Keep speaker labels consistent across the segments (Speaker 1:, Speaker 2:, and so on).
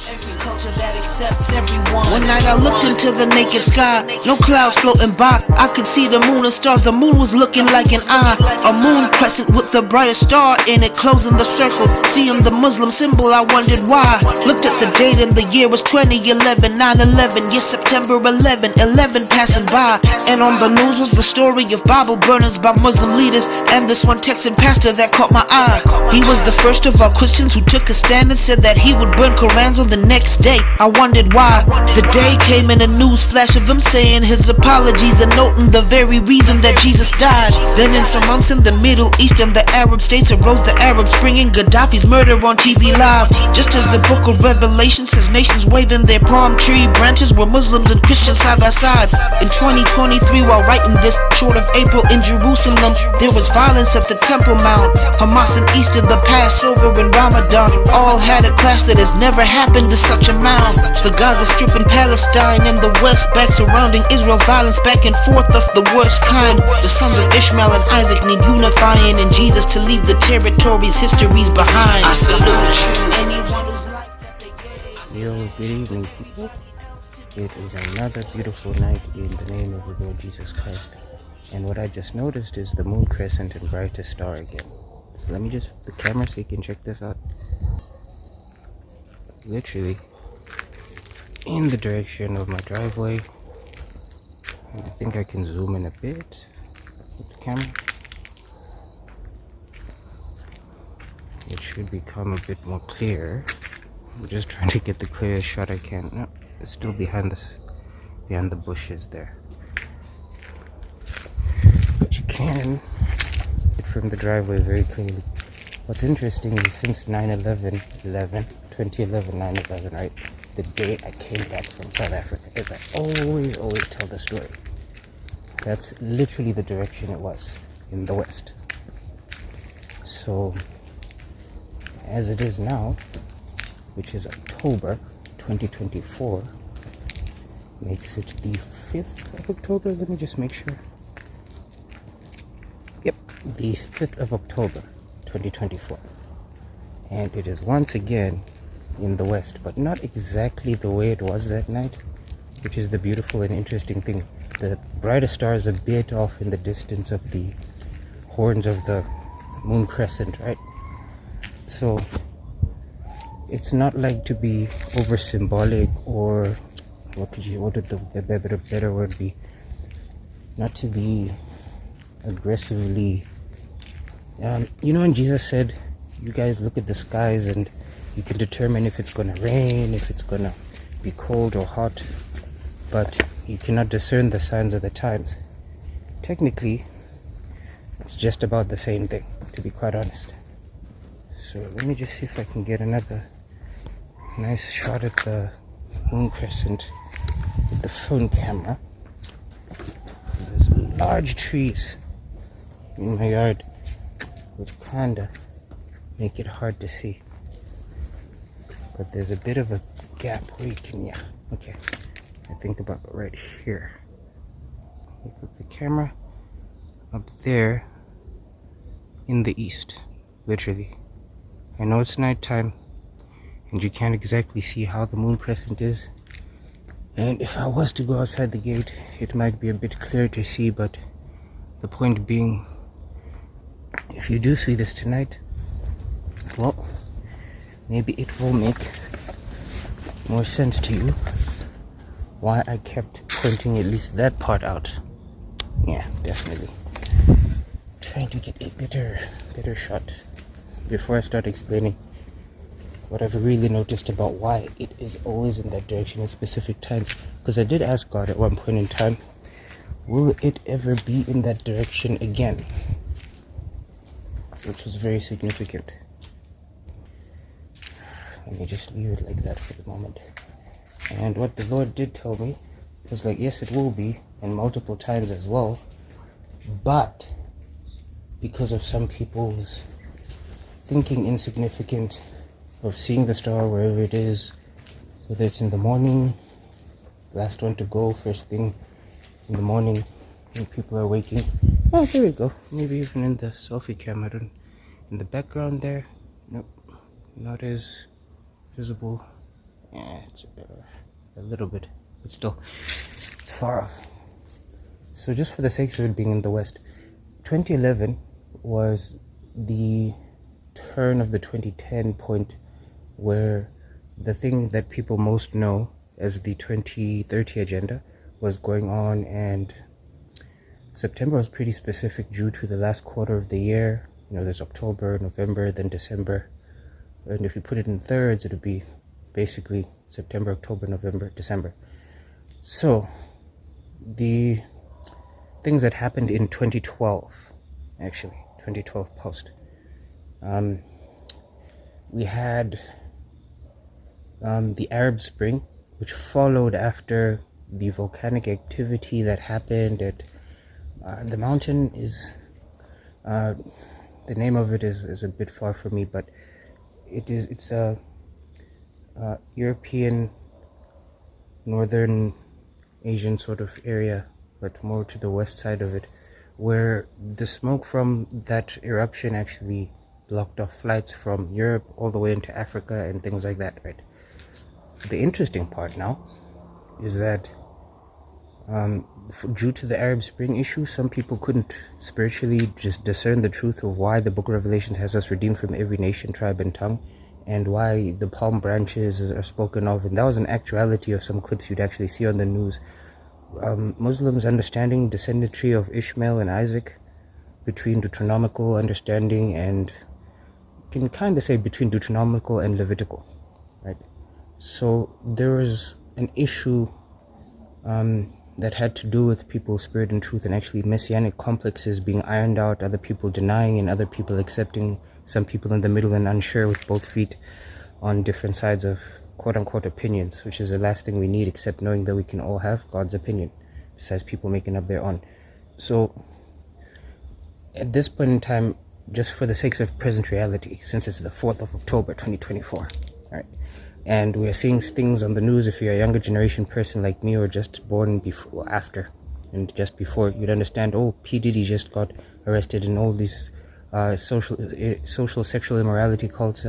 Speaker 1: Every culture that accepts everyone. One night I looked into the naked sky, no clouds floating by. I could see the moon and stars. The moon was looking like an eye, a moon crescent with the brightest star in it, closing the circle. Seeing the Muslim symbol, I wondered why. Looked at the date and the year was 2011, 9/11. Yes, September 11, 11 passing by. And on the news was the story of Bible burnings by Muslim leaders, and this one Texan pastor that caught my eye. He was the first of all Christians who took a stand and said that he would burn Korans on the next day. I wondered why. The day came in a news flash of him saying his apologies and noting the very reason that Jesus died. Then in some months in the Middle East and the Arab states arose the Arab Spring and Gafhaffi's murder on TV live. Just as the book of Revelation says nations waving their palm tree branches were Muslims and Christians side by side. In 2023, while writing this short of April in Jerusalem, there was violence at the Temple Mount. Hamas and Easter, the Passover and Ramadan all had a clash that has never happened to such amount. The Gaza Strip in Palestine and the West Bank surrounding Israel, violence back and forth of the worst kind. The sons of Ishmael and Isaac need unifying in Jesus to leave the territories, histories behind. I salute you. Anyone whose life that they gave.
Speaker 2: Yo, good evening, people. It is another beautiful night in the name of the Lord Jesus Christ. And what I just noticed is the Moon Crescent and Brightest star again. So let me just flip the camera so you can check this out. Literally in the direction of my driveway. And I think I can zoom in a bit with the camera. It should become a bit more clear. I'm just trying to get the clearest shot I can. No, it's still behind the bushes there. But you can get from the driveway very clearly. What's interesting is since 9/11, 2011, 9/11, right? The day I came back from South Africa, as I always tell the story. That's literally the direction it was, in the west. So, as it is now, which is October 2024, makes it the 5th of October. Let me just make sure. Yep, the 5th of October 2024. And it is once again in the west, but not exactly the way it was that night, which is the beautiful and interesting thing. The brightest star is a bit off in the distance of the horns of the Moon Crescent, right? So it's not like to be over symbolic, or what would the better word be? Not to be aggressively, you know, when Jesus said, you guys look at the skies and you can determine if it's gonna rain, if it's gonna be cold or hot, but you cannot discern the signs of the times. Technically, it's just about the same thing, to be quite honest. So let me just see if I can get another nice shot at the Moon Crescent with the phone camera. There's large trees in my yard which kinda make it hard to see, but there's a bit of a gap where you can, yeah, okay, I think about right here. You put the camera up there in the east, literally. I know it's nighttime and you can't exactly see how the Moon Crescent is, and if I was to go outside the gate it might be a bit clearer to see, but the point being, if you do see this tonight, well, maybe it will make more sense to you why I kept pointing at least that part out. Yeah, definitely. Trying to get a better shot before I start explaining what I've really noticed about why it is always in that direction at specific times. Because I did ask God at one point in time, will it ever be in that direction again? Which was very significant. Let me just leave it like that for the moment. And what the Lord did tell me was like, yes, it will be, and multiple times as well, but because of some people's thinking insignificant of seeing the star wherever it is, whether it's in the morning, last one to go, first thing in the morning when people are waking. Oh, there we go. Maybe even in the selfie camera in the background there. Nope, not as visible Yeah, it's a little bit, but still, it's far off. So just for the sake of it being in the West, 2011 was the turn of the 2010 point where the thing that people most know as the 2030 agenda was going on, and September was pretty specific due to the last quarter of the year. You know, there's October, November, then December, and if you put it in thirds, it would be basically September, October, November, December. So the things that happened in 2012, actually 2012 post, we had the Arab Spring, which followed after the volcanic activity that happened at the mountain is the name of it is a bit far from me, but it's a European, northern Asian sort of area, but more to the west side of it, where the smoke from that eruption actually blocked off flights from Europe all the way into Africa and things like that, right? The interesting part now is that due to the Arab Spring issue, some people couldn't spiritually just discern the truth of why the Book of Revelations has us redeemed from every nation, tribe, and tongue, and why the palm branches are spoken of. And that was an actuality of some clips you'd actually see on the news. Muslims understanding descendantry of Ishmael and Isaac between Deuteronomical understanding and, can kind of say, between Deuteronomical and Levitical, right? So there was an issue that had to do with people's spirit and truth, and actually messianic complexes being ironed out, other people denying and other people accepting, some people in the middle and unsure with both feet on different sides of quote-unquote opinions, which is the last thing we need, except knowing that we can all have God's opinion, besides people making up their own. So at this point in time, just for the sake of present reality, since it's the 4th of October 2024, right, and we're seeing things on the news, if you're a younger generation person like me, or just born before, after, and just before, you'd understand, oh, P. Diddy just got arrested, and all these social sexual immorality cults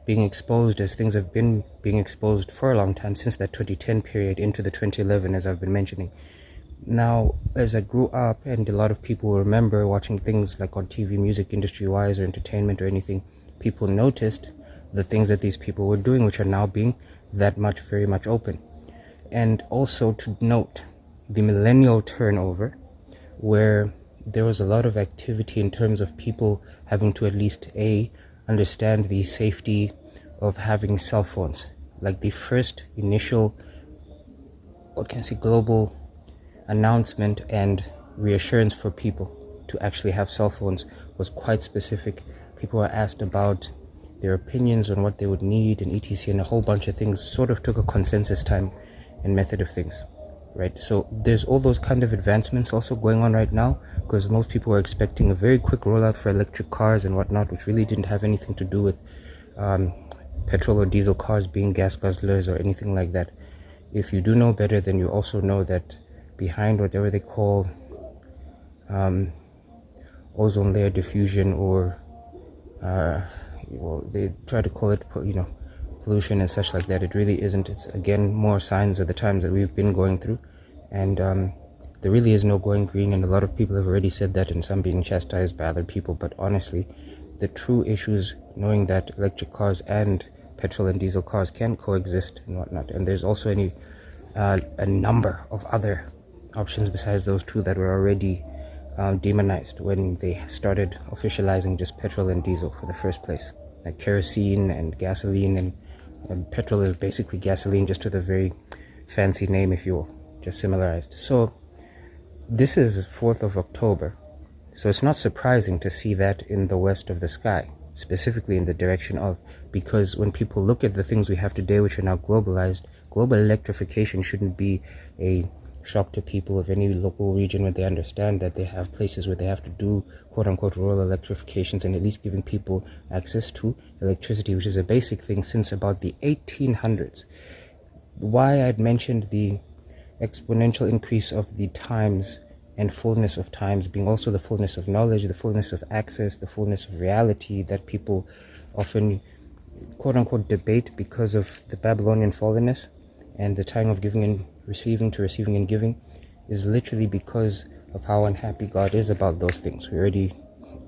Speaker 2: being exposed, as things have been being exposed for a long time, since that 2010 period into the 2011, as I've been mentioning. Now, as I grew up, and a lot of people remember watching things like on TV, music industry-wise, or entertainment or anything, people noticed the things that these people were doing, which are now being that much, very much open. And also to note the millennial turnover, where there was a lot of activity in terms of people having to at least understand the safety of having cell phones. Like the first initial, what can I say, global announcement and reassurance for people to actually have cell phones was quite specific. People were asked about their opinions on what they would need and etc, and a whole bunch of things. Sort of took a consensus time and method of things, right? So there's all those kind of advancements also going on right now, because most people were expecting a very quick rollout for electric cars and whatnot, which really didn't have anything to do with petrol or diesel cars being gas guzzlers or anything like that. If you do know better, then you also know that behind whatever they call ozone layer diffusion, or well, they try to call it, pollution and such like that. It really isn't. It's, again, more signs of the times that we've been going through, and there really is no going green, and a lot of people have already said that, and some being chastised by other people. But honestly, the true issues, knowing that electric cars and petrol and diesel cars can coexist and whatnot, and there's also a number of other options besides those two that were already demonized when they started officializing just petrol and diesel for the first place, like kerosene and gasoline, and petrol is basically gasoline, just with a very fancy name, if you will, just similarized. So this is 4th of October, so it's not surprising to see that in the west of the sky, specifically in the direction of, because when people look at the things we have today, which are now globalized, global electrification shouldn't be a shock to people of any local region, when they understand that they have places where they have to do quote-unquote rural electrifications, and at least giving people access to electricity, which is a basic thing since about the 1800s. Why I'd mentioned the exponential increase of the times and fullness of times being also the fullness of knowledge, the fullness of access, the fullness of reality that people often quote-unquote debate because of the Babylonian fallenness and the tying of giving and receiving to receiving and giving is literally because of how unhappy God is about those things. We already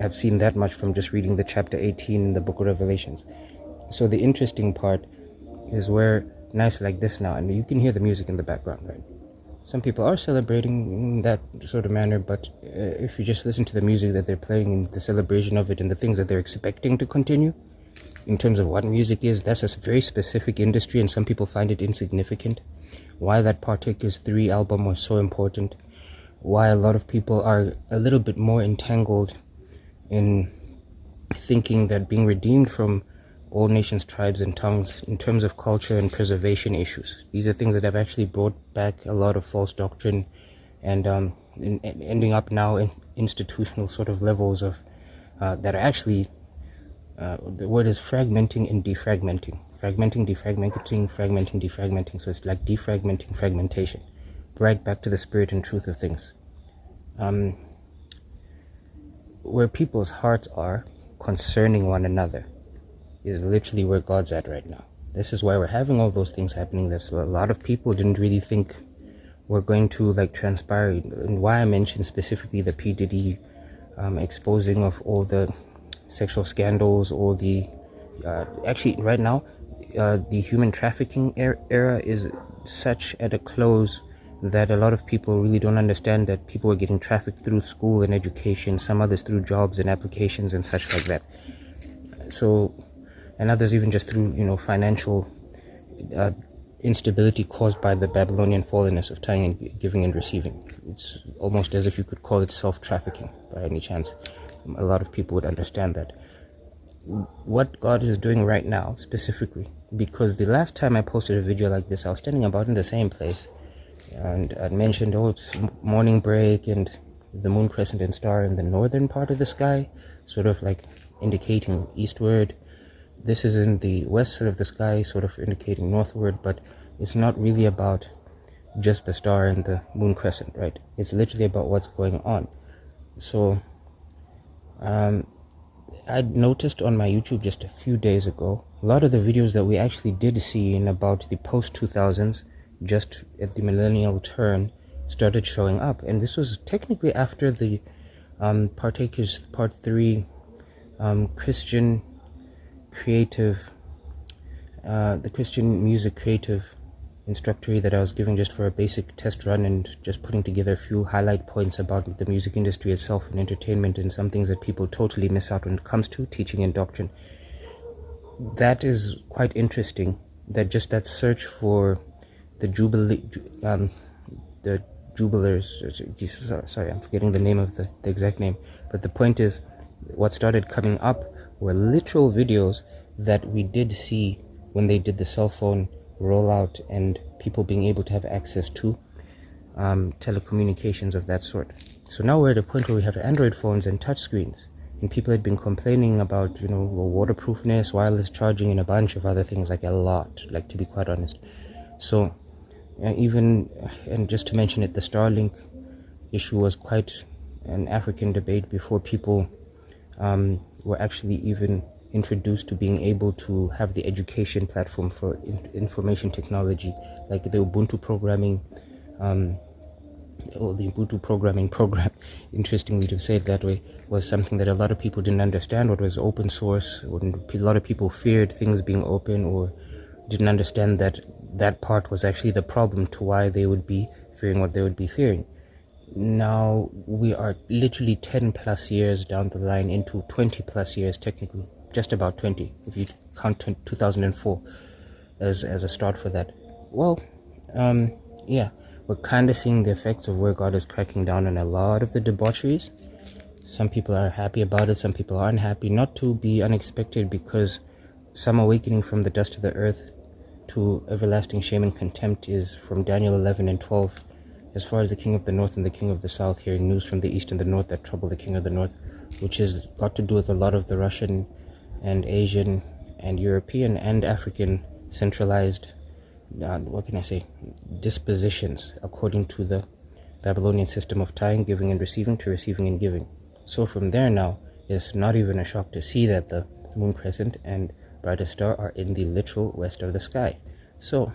Speaker 2: have seen that much from just reading the chapter 18 in the book of Revelations. So the interesting part is where nights like this now, and you can hear the music in the background, right? Some people are celebrating in that sort of manner, but if you just listen to the music that they're playing and the celebration of it and the things that they're expecting to continue, in terms of what music is, that's a very specific industry, and some people find it insignificant. Why that Partakers 3 album was so important, why a lot of people are a little bit more entangled in thinking that being redeemed from all nations, tribes, and tongues in terms of culture and preservation issues. These are things that have actually brought back a lot of false doctrine and ending up now in institutional sort of levels of that are actually, the word is fragmenting and defragmenting. Fragmenting, defragmenting, fragmenting, defragmenting. So it's like defragmenting fragmentation. Right back to the spirit and truth of things. Where people's hearts are concerning one another is literally where God's at right now. This is why we're having all those things happening. There's a lot of people didn't really think were going to transpire, and why I mentioned specifically the P. Diddy exposing of all the sexual scandals, or the actually right now the human trafficking era is such at a close that a lot of people really don't understand that people are getting trafficked through school and education, some others through jobs and applications and such like that. So, and others even just through, financial instability caused by the Babylonian fallenness of tying and giving and receiving. It's almost as if you could call it self-trafficking by any chance. A lot of people would understand that. What God is doing right now, specifically, because the last time I posted a video like this, I was standing about in the same place, and I'd mentioned, it's morning break and the Moon Crescent and star in the northern part of the sky, sort of like indicating eastward. This is in the west side of the sky, sort of indicating northward, but it's not really about just the star and the Moon Crescent, right? It's literally about what's going on. So I'd noticed on my YouTube just a few days ago, a lot of the videos that we actually did see in about the post-2000s, just at the millennial turn, started showing up. And this was technically after the Partakers Part 3 Christian creative, the Christian music creative instructory that I was giving just for a basic test run and just putting together a few highlight points about the music industry itself and entertainment and some things that people totally miss out when it comes to teaching and doctrine. That is quite interesting, that just that search for the jubilers, sorry, I'm forgetting the name of the exact name, but the point is, what started coming up were literal videos that we did see when they did the cell phone rollout and people being able to have access to telecommunications of that sort. So now we're at a point where we have Android phones and touchscreens, and people had been complaining about, waterproofness, wireless charging, and a bunch of other things, like a lot, to be quite honest. So and just to mention it, the Starlink issue was quite an African debate before people were actually even introduced to being able to have the education platform for information technology, like the Ubuntu programming, or the Ubuntu programming program, interestingly to say it that way, was something that a lot of people didn't understand what was open source. A lot of people feared things being open, or didn't understand that that part was actually the problem to why they would be fearing what they would be fearing. Now we are literally 10 plus years down the line into 20 plus years, technically just about 20 if you count 2004 as a start for that. Well, we're kind of seeing the effects of where God is cracking down on a lot of the debaucheries. Some people are happy about it, some people aren't happy. Not to be unexpected, because some awakening from the dust of the earth to everlasting shame and contempt is from Daniel 11 and 12. As far as the king of the north and the king of the south, hearing news from the east and the north that trouble the king of the north, which has got to do with a lot of the Russian and Asian and European and African centralized, dispositions according to the Babylonian system of tying, giving and receiving to receiving and giving. So from there now, it's not even a shock to see that the Moon Crescent and brightest star are in the literal west of the sky. So,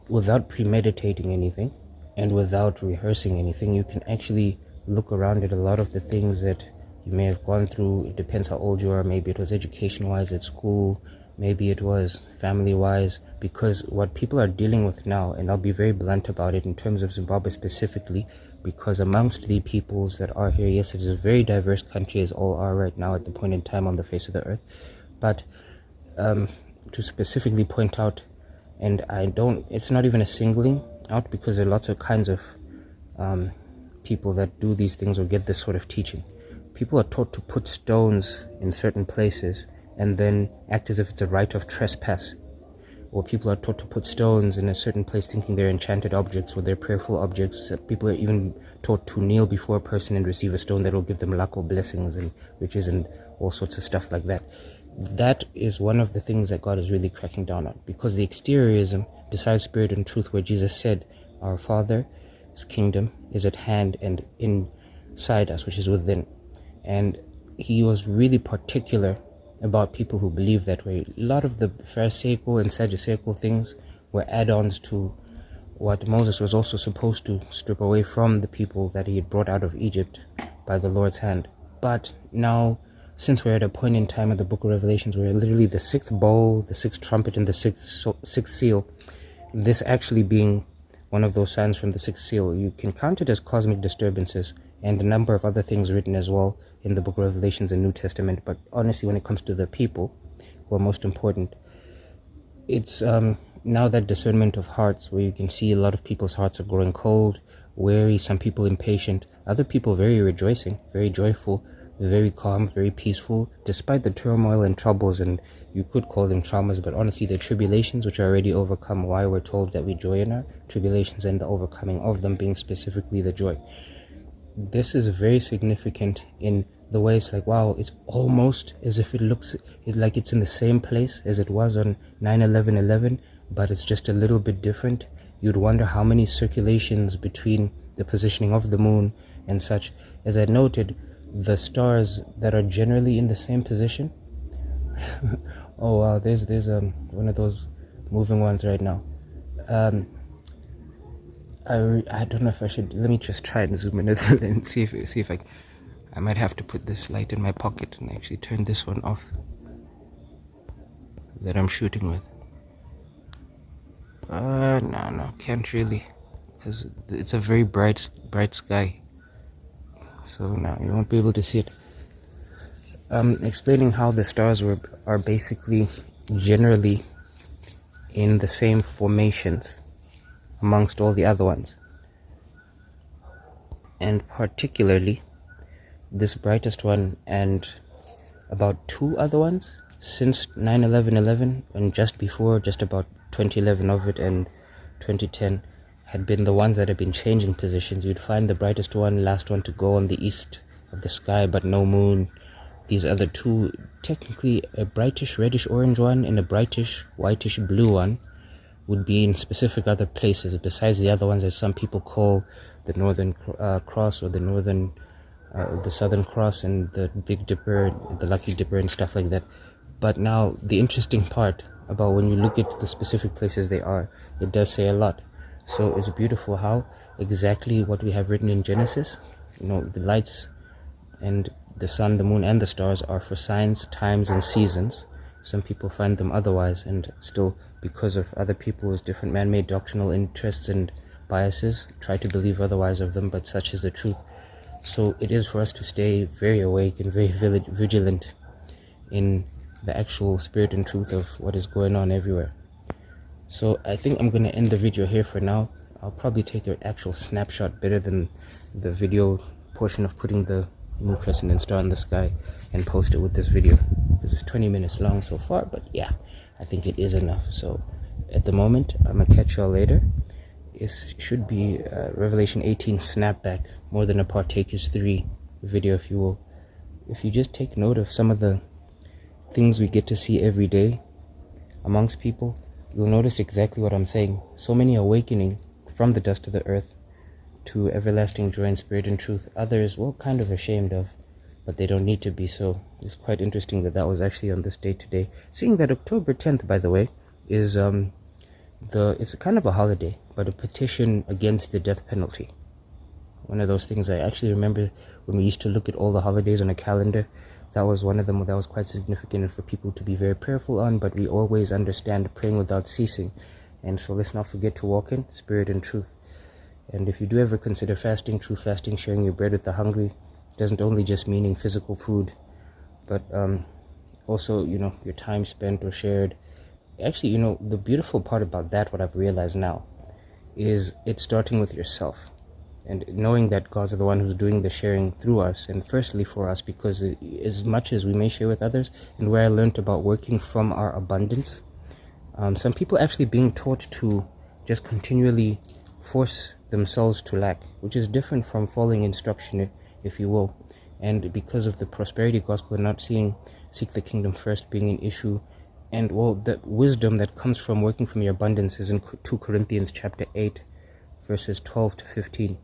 Speaker 2: without premeditating anything and without rehearsing anything, you can actually look around at a lot of the things that you may have gone through. It depends how old you are. Maybe it was education-wise at school, maybe it was family-wise, because what people are dealing with now, and I'll be very blunt about it in terms of Zimbabwe specifically, because amongst the peoples that are here, yes, it is a very diverse country, as all are right now at the point in time on the face of the earth, but to specifically point out, and it's not even a singling out, because there are lots of kinds of people that do these things or get this sort of teaching. People are taught to put stones in certain places and then act as if it's a rite of trespass. Or people are taught to put stones in a certain place thinking they're enchanted objects or they're prayerful objects. People are even taught to kneel before a person and receive a stone that will give them luck or blessings and riches and all sorts of stuff like that. That is one of the things that God is really cracking down on, because the exteriorism, besides spirit and truth, where Jesus said, our Father's kingdom is at hand and inside us, which is within. And he was really particular about people who believe that way. A lot of the Pharisaical and Sadduceical things were add-ons to what Moses was also supposed to strip away from the people that he had brought out of Egypt by the Lord's hand. But now, since we're at a point in time of the book of Revelations where literally the sixth bowl, the sixth trumpet, and the sixth seal, this actually being one of those signs from the sixth seal, you can count it as cosmic disturbances and a number of other things written as well in the book of Revelations and New Testament. But honestly, when it comes to the people who are most important, it's now that discernment of hearts where you can see a lot of people's hearts are growing cold, weary, some people impatient, other people very rejoicing, very joyful, very calm, very peaceful, despite the turmoil and troubles, and you could call them traumas, but honestly the tribulations which are already overcome, why we're told that we joy in our tribulations and the overcoming of them being specifically the joy. This is very significant in the way it's like, wow, it's almost as if it looks like it's in the same place as it was on 9/11/11, but it's just a little bit different. You'd wonder how many circulations between the positioning of the moon and such. As I noted, the stars that are generally in the same position oh wow, there's one of those moving ones right now. I don't know if I should, let me just try and zoom in and see if I might have to put this light in my pocket and actually turn this one off that I'm shooting with. No, can't really, because it's a very bright sky, so no, you won't be able to see it. Explaining how the stars are basically generally in the same formations amongst all the other ones, and particularly this brightest one and about two other ones since 9/11/11 and just before, just about 2011 of it and 2010 had been the ones that have been changing positions. You'd find the brightest one, last one to go on the east of the sky, but no moon. These other two, technically a brightish reddish orange one and a brightish whitish blue one, would be in specific other places besides the other ones that some people call the Northern Cross or the Southern Cross and the Big Dipper, the Lucky Dipper and stuff like that. But now the interesting part about when you look at the specific places they are, it does say a lot. So it's beautiful how exactly what we have written in Genesis, the lights and the sun, the moon and the stars are for signs, times and seasons. Some people find them otherwise, and still, because of other people's different man-made doctrinal interests and biases, try to believe otherwise of them, but such is the truth. So it is for us to stay very awake and very vigilant in the actual spirit and truth of what is going on everywhere. So I think I'm going to end the video here for now. I'll probably take an actual snapshot better than the video portion of putting the Moon Crescent and star in the sky and post it with this video, because it's 20 minutes long so far, but yeah, I think it is enough. So at the moment, I'm gonna catch y'all later. It should be Revelation 18 snapback, more than a Partakers 3 video, if you will. If you just take note of some of the things we get to see every day amongst people, you'll notice exactly what I'm saying. So many awakening from the dust of the earth to everlasting joy and spirit and truth. Others, well, kind of ashamed of but they don't need to be. So it's quite interesting that that was actually on this date today. Seeing that October 10th, by the way, is it's kind of a holiday, but a petition against the death penalty. One of those things I actually remember when we used to look at all the holidays on a calendar. That was one of them that was quite significant and for people to be very prayerful on, but we always understand praying without ceasing. And so let's not forget to walk in spirit and truth. And if you do ever consider fasting, true fasting, sharing your bread with the hungry, doesn't only just meaning physical food, but also, your time spent or shared. Actually, the beautiful part about that, what I've realized now, is it's starting with yourself. And knowing that God's the one who's doing the sharing through us, and firstly for us, because as much as we may share with others, and where I learned about working from our abundance, some people actually being taught to just continually force themselves to lack, which is different from following instruction, if you will. And because of the prosperity gospel, not seek the kingdom first being an issue, and the wisdom that comes from working from your abundance is in 2 Corinthians chapter 8, verses 12 to 15.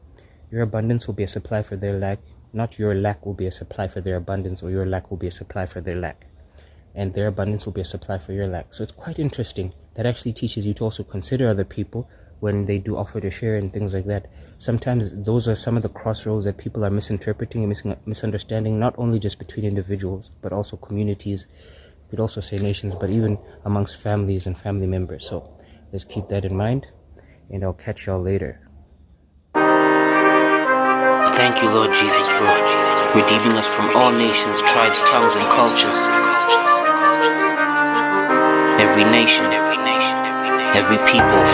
Speaker 2: Your abundance will be a supply for their lack, not your lack will be a supply for their abundance, or your lack will be a supply for their lack. And their abundance will be a supply for your lack. So it's quite interesting. That actually teaches you to also consider other people when they do offer to share and things like that. Sometimes those are some of the crossroads that people are misinterpreting and misunderstanding, not only just between individuals, but also communities. You could also say nations, but even amongst families and family members. So let's keep that in mind, and I'll catch y'all later.
Speaker 1: Thank you, Lord Jesus, for redeeming us from all nations, tribes, tongues, and cultures. Every nation, every people.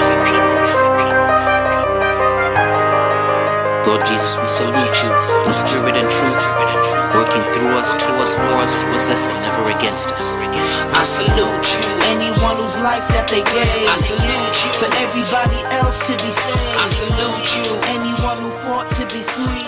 Speaker 1: Lord Jesus, we salute you in spirit and truth, working through us, to us, for us, with us, and never against us. I salute you, anyone whose life that they gave. I salute you, for everybody else to be saved. I salute you, anyone who fought to be free.